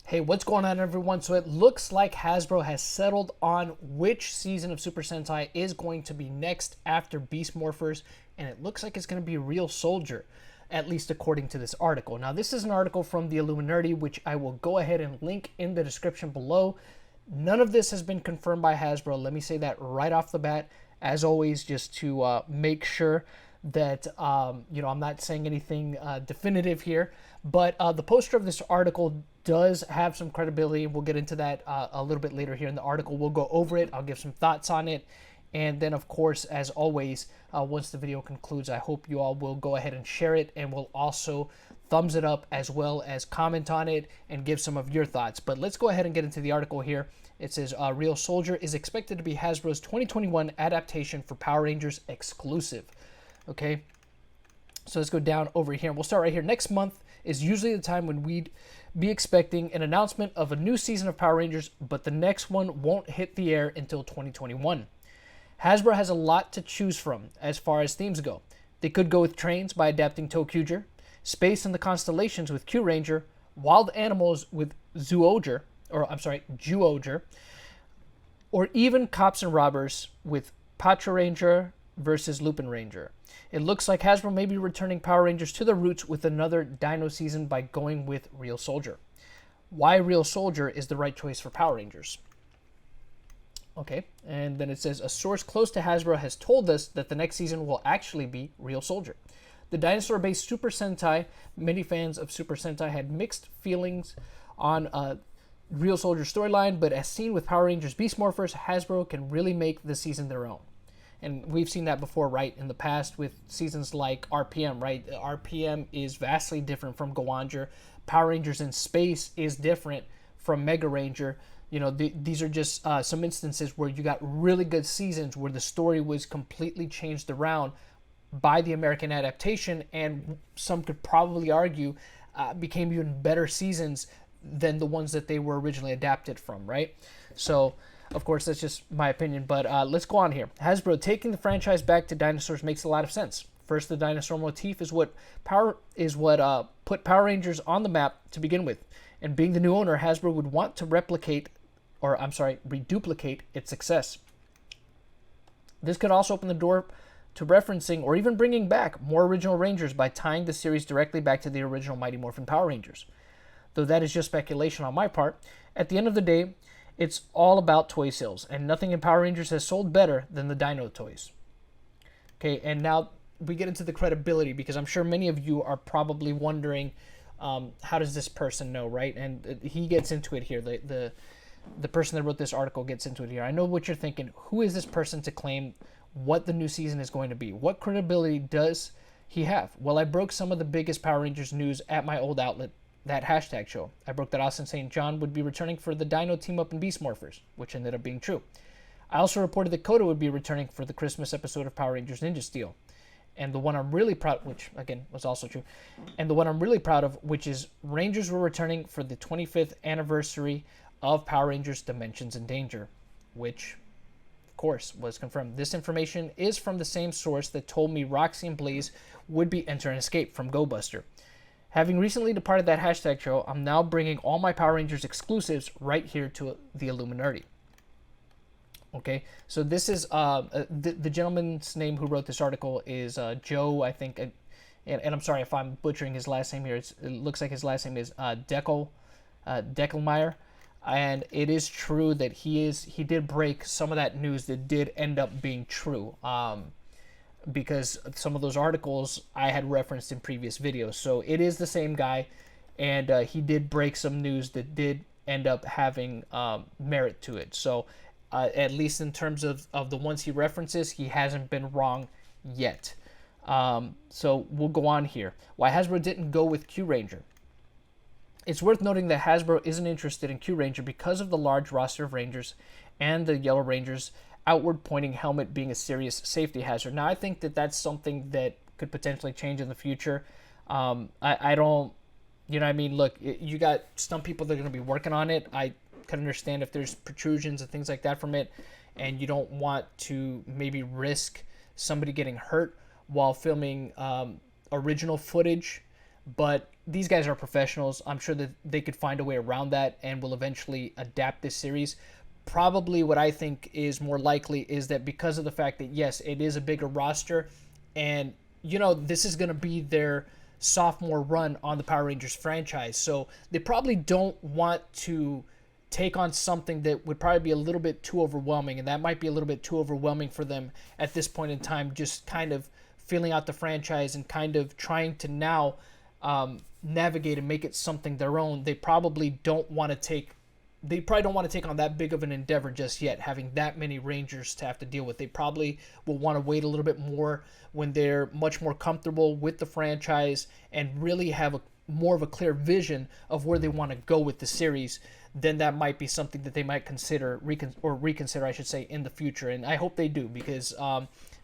Hey, what's going on, everyone? So it looks like Hasbro has settled on which season of Super Sentai is going to be next after Beast Morphers, and it looks like it's going to be Ryusoulger, at least according to this article. Now, this is an article from the Illuminati, which I will go ahead and link in the description below. None of this has been confirmed by Hasbro. Let me say that right off the bat. As always, just to make sure that I'm not saying anything definitive here, but the poster of this article does have some credibility. We'll get into that a little bit later here in the article. We'll go over it. I'll give some thoughts on it. And then, of course, as always, once the video concludes, I hope you all will go ahead and share it, and will also thumbs it up as well as comment on it and give some of your thoughts. But let's go ahead and get into the article here. It says, Ryusoulger is expected to be Hasbro's 2021 adaptation for Power Rangers exclusive. Okay, so let's go down over here. We'll start right here. Next month is usually the time when we'd be expecting an announcement of a new season of Power Rangers, but the next one won't hit the air until 2021. Hasbro has a lot to choose from as far as themes go. They could go with trains by adapting Tokuger, space and the constellations with Q Ranger, wild animals with Zuoger, or even cops and robbers with Patra Ranger versus Lupin Ranger. It looks like Hasbro may be returning Power Rangers to their roots with another Dino season by going with Ryusoulger. Why Ryusoulger is the right choice for Power Rangers. Okay, and then it says, a source close to Hasbro has told us that the next season will actually be Ryusoulger. The dinosaur-based Super Sentai, many fans of Super Sentai had mixed feelings on Ryusoulger's storyline, but as seen with Power Rangers Beast Morphers, Hasbro can really make the season their own. And we've seen that before, right, in the past with seasons like RPM, right? RPM is vastly different from Goanger. Power Rangers in Space is different from Mega Ranger. You know, these are just some instances where you got really good seasons where the story was completely changed around by the American adaptation, and some could probably argue became even better seasons than the ones that they were originally adapted from, right? So, of course, that's just my opinion, but let's go on here. Hasbro taking the franchise back to dinosaurs makes a lot of sense. First, the dinosaur motif is what put Power Rangers on the map to begin with, and being the new owner, Hasbro would want to reduplicate its success. This could also open the door to referencing or even bringing back more original Rangers by tying the series directly back to the original Mighty Morphin Power Rangers. Though that is just speculation on my part, at the end of the day, it's all about toy sales, and nothing in Power Rangers has sold better than the Dino toys. Okay, and now we get into the credibility, because I'm sure many of you are probably wondering, how does this person know, right? And he gets into it here. The person that wrote this article gets into it here. I know what you're thinking. Who is this person to claim what the new season is going to be? What credibility does he have? Well, I broke some of the biggest Power Rangers news at my old outlet, that hashtag show. I broke that Austin St. John would be returning for the Dino team-up in Beast Morphers, which ended up being true. I also reported that Koda would be returning for the Christmas episode of Power Rangers Ninja Steel. And the one I'm really proud, which again was also true, and the one I'm really proud of, which is Rangers were returning for the 25th anniversary of Power Rangers Dimensions in Danger, which, of course, was confirmed. This information is from the same source that told me Roxy and Blaze would be Enter and Escape from Go Buster. Having recently departed that hashtag show, I'm now bringing all my Power Rangers exclusives right here to the Illuminati. Okay, so this is the gentleman's name who wrote this article is Joe, I think, and I'm sorry if I'm butchering his last name here. It looks like his last name is Deckelmeyer, and it is true that he did break some of that news that did end up being true. Because some of those articles I had referenced in previous videos. So it is the same guy, and he did break some news that did end up having merit to it. So at least in terms of the ones he references, he hasn't been wrong yet. So we'll go on here. Why Hasbro didn't go with Q Ranger. It's worth noting that Hasbro isn't interested in Q Ranger because of the large roster of Rangers and the Yellow Ranger's outward-pointing helmet being a serious safety hazard. Now, I think that that's something that could potentially change in the future. I don't, you know what I mean? Look, you got some people that are going to be working on it. I can understand if there's protrusions and things like that from it, and you don't want to maybe risk somebody getting hurt while filming original footage But these guys are professionals. I'm sure that they could find a way around that and will eventually adapt this series. Probably what I think is more likely is that because of the fact that, yes, it is a bigger roster, and, this is going to be their sophomore run on the Power Rangers franchise. So they probably don't want to take on something that would probably be a little bit too overwhelming, and that might be a little bit too overwhelming for them at this point in time, just kind of filling out the franchise and kind of trying to now navigate and make it something their own. They probably don't want to take on that big of an endeavor just yet, having that many Rangers to have to deal with. They probably will want to wait a little bit more when they're much more comfortable with the franchise and really have more of a clear vision of where they want to go with the series. Then that might be something that they might reconsider, I should say, in the future. And I hope they do, because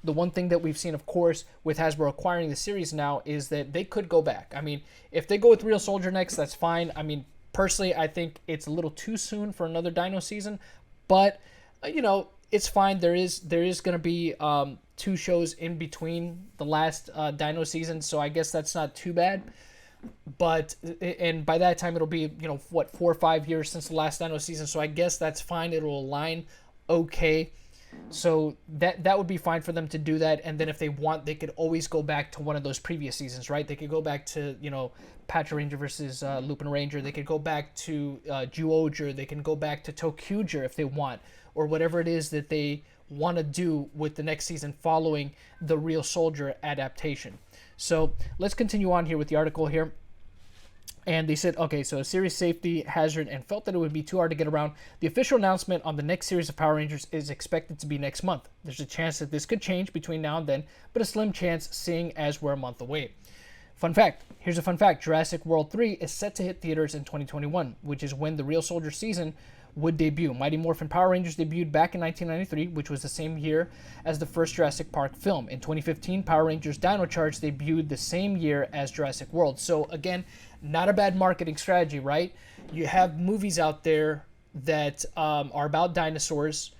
the one thing that we've seen, of course, with Hasbro acquiring the series now is that they could go back. I mean, if they go with Ryusoulger next, that's fine. I mean, personally, I think it's a little too soon for another Dino season, but it's fine. There is going to be 2 shows in between the last Dino season, so I guess that's not too bad. But and by that time it'll be 4 or 5 years since the last Dino season, so I guess that's fine. It'll align okay. So that would be fine for them to do that, and then if they want, they could always go back to one of those previous seasons, right? They could go back to Patra Ranger versus Lupin Ranger. They could go back to Ryusoulger. They can go back to Tokyuger if they want, or whatever it is that they want to do with the next season following the Ryusoulger adaptation. So let's continue on here with the article here. And they said, okay, so a serious safety hazard and felt that it would be too hard to get around. The official announcement on the next series of Power Rangers is expected to be next month. There's a chance that this could change between now and then, but a slim chance seeing as we're a month away. Fun fact. Here's a fun fact. Jurassic World 3 is set to hit theaters in 2021, which is when the Ryusoulger season would debut. Mighty Morphin Power Rangers debuted back in 1993, which was the same year as the first Jurassic Park film. In 2015, Power Rangers Dino Charge debuted the same year as Jurassic World. So again, not a bad marketing strategy, right? You have movies out there that are about dinosaurs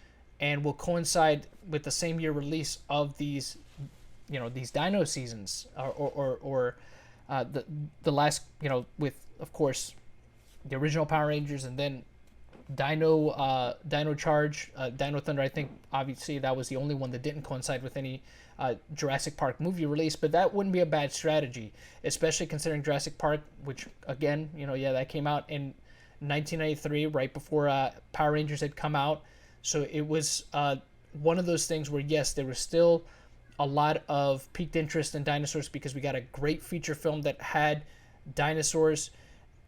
and will coincide with the same year release of these, these dino seasons, or the last, with, of course, the original Power Rangers, and then Dino Charge, Dino Thunder. I think obviously that was the only one that didn't coincide with any Jurassic Park movie release, but that wouldn't be a bad strategy, especially considering Jurassic Park, which again, that came out in 1993, right before Power Rangers had come out. So it was one of those things where, yes, there was still a lot of piqued interest in dinosaurs because we got a great feature film that had dinosaurs,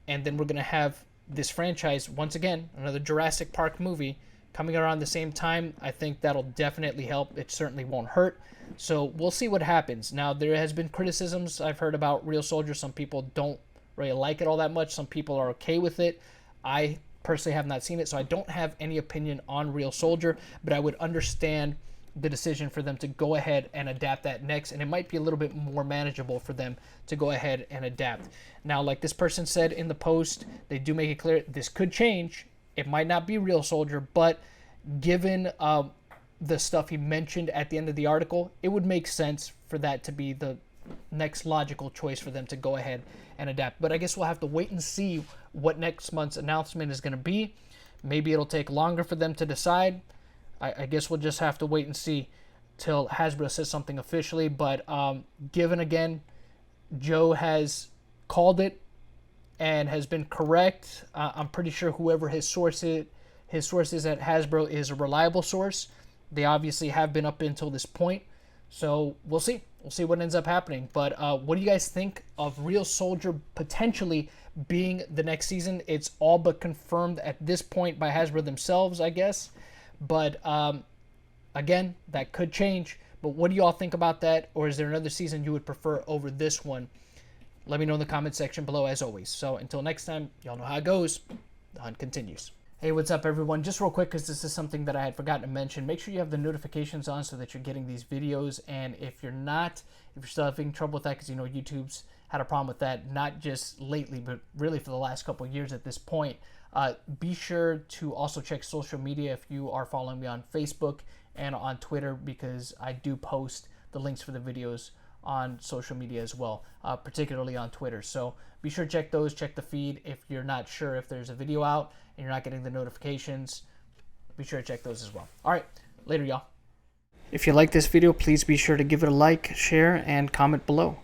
and then we're going to have this franchise, once again, another Jurassic Park movie coming around the same time. I think that'll definitely help. It certainly won't hurt. So we'll see what happens. Now, there has been criticisms I've heard about Ryusoulger. Some people don't really like it all that much. Some people are okay with it. I personally have not seen it, so I don't have any opinion on Ryusoulger, but I would understand the decision for them to go ahead and adapt that next, and it might be a little bit more manageable for them to go ahead and adapt. Now, like this person said in the post, they do make it clear this could change. It might not be Ryusoulger, but given the stuff he mentioned at the end of the article, it would make sense for that to be the next logical choice for them to go ahead and adapt. But I guess we'll have to wait and see what next month's announcement is going to be. Maybe it'll take longer for them to decide. I guess we'll just have to wait and see till Hasbro says something officially. But given, again, Joe has called it and has been correct, I'm pretty sure whoever his source is at Hasbro is a reliable source. They obviously have been up until this point. So we'll see. We'll see what ends up happening. But what do you guys think of Ryusoulger potentially being the next season? It's all but confirmed at this point by Hasbro themselves, I guess. But again, that could change. But what do you all think about that? Or is there another season you would prefer over this one? Let me know in the comment section below, as always. So until next time, y'all know how it goes. The hunt continues. Hey, what's up, everyone? Just real quick, because this is something that I had forgotten to mention. Make sure you have the notifications on so that you're getting these videos. And if you're not, if you're still having trouble with that, because YouTube's had a problem with that, not just lately, but really for the last couple of years at this point. Be sure to also check social media if you are following me on Facebook and on Twitter, because I do post the links for the videos on social media as well, particularly on Twitter. So be sure to check those, check the feed. If you're not sure if there's a video out and you're not getting the notifications, be sure to check those as well. All right, later, y'all. If you like this video, please be sure to give it a like, share, and comment below.